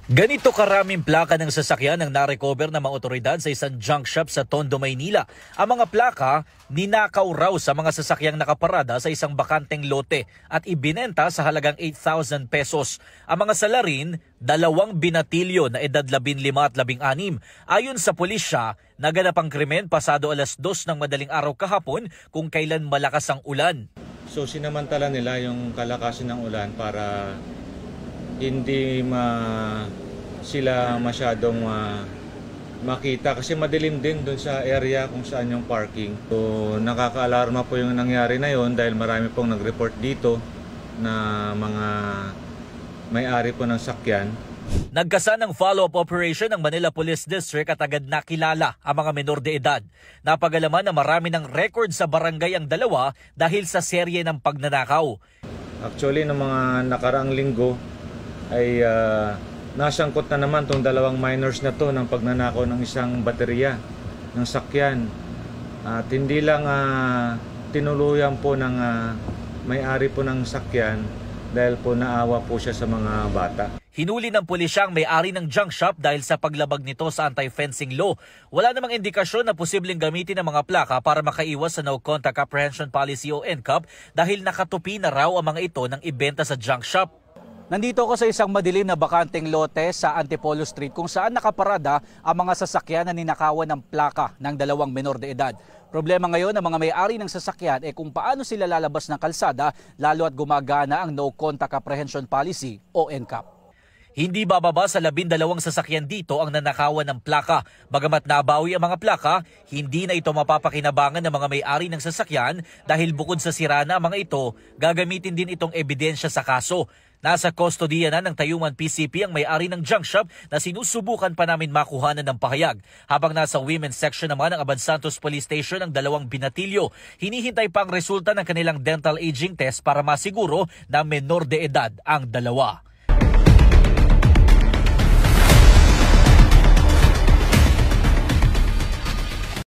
Ganito karaming plaka ng sasakyan ang narecover ng mga otoridad sa isang junk shop sa Tondo, Maynila. Ang mga plaka, ninakaw raw sa mga sasakyang nakaparada sa isang bakanteng lote at ibinenta sa halagang 8,000 pesos. Ang mga salarin, 2 binatilyo na edad 15 at 16. Ayon sa pulisya, naganap ang krimen pasado 2:00 ng madaling araw kahapon kung kailan malakas ang ulan. So sinamantala nila yung kalakasan ng ulan para hindi sila masyadong makita kasi madilim din doon sa area kung saan yung parking. So nakaka-alarma po yung nangyari na yon dahil marami pong nag-report dito na mga may-ari po ng sakyan. Nagkasa ng follow-up operation ng Manila Police District at agad nakilala ang mga menor de edad. Napagalaman na marami ng record sa barangay ang dalawa dahil sa serye ng pagnanakaw. Actually, ng mga nakaraang linggo ay nasangkot na naman itong 2 minors na to ng pagnanakaw ng isang baterya ng sakyan. At hindi lang tinuluyan po ng may-ari po ng sakyan dahil po naawa po siya sa mga bata. Hinuli ng pulisya ang may-ari ng junk shop dahil sa paglabag nito sa anti-fencing law. Wala namang indikasyon na posibleng gamitin ang mga plaka para makaiwas sa No Contact Apprehension Policy o NCAP dahil nakatupi na raw ang mga ito ng ibenta sa junk shop. Nandito ako sa isang madilim na bakanteng lote sa Antipolo Street kung saan nakaparada ang mga sasakyan na ninakawan ng plaka ng 2 menor de edad. Problema ngayon ng mga may-ari ng sasakyan kung paano sila lalabas ng kalsada lalo at gumagana ang No Contact Apprehension Policy o NCAP. Hindi bababa sa 12 sasakyan dito ang nanakawan ng plaka. Bagamat nabawi ang mga plaka, hindi na ito mapapakinabangan ng mga may-ari ng sasakyan dahil bukod sa sirana ang mga ito, gagamitin din itong ebidensya sa kaso. Nasa kustodiya na ng Tayuman PCP ang may-ari ng junk shop na sinusubukan pa namin makuhanan ng pahayag. Habang nasa women's section naman ng Abad Santos Police Station ang 2 binatilyo, hinihintay pa ang resulta ng kanilang dental aging test para masiguro na menor de edad ang dalawa.